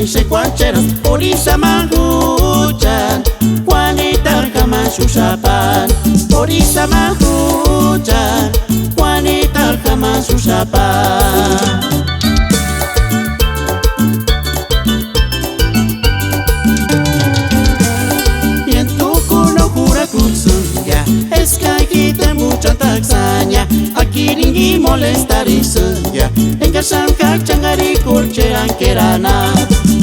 se cualcheras, orisa mahuchan, Juanita jamás usapan, orisa mahuchan, Juanita jamás usapan. Eskajiten buchan taksaña, akiringi molestari seña, engasan kachangari kulcheran kerana,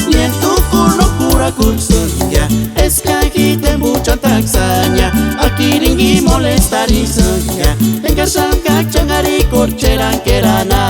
y en tu culo cura kulseña. Eskajiten buchan taksaña, akiringi molestari seña, engasan kachangari kulcheran kerana.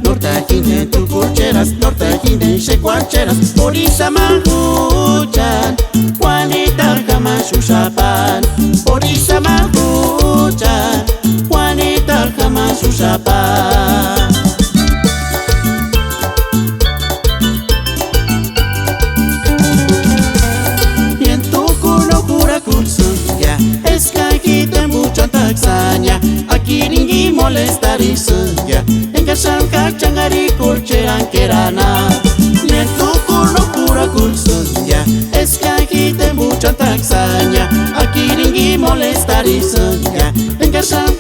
Nortajine tu culcheras, nortajine se cualcheras, orisa mahuchan, Juanita jamás usapan, orisa mahuchan, Juanita jamás usapan. Y en tu culo cura culsuya, eskajiten buchan taksaña, akiringi molestari seña, engasan kachangari kulcheran kerana, y en tu culo cura kulsunya, eskajiten buchan taksaña, akiringi molestari seña, engasan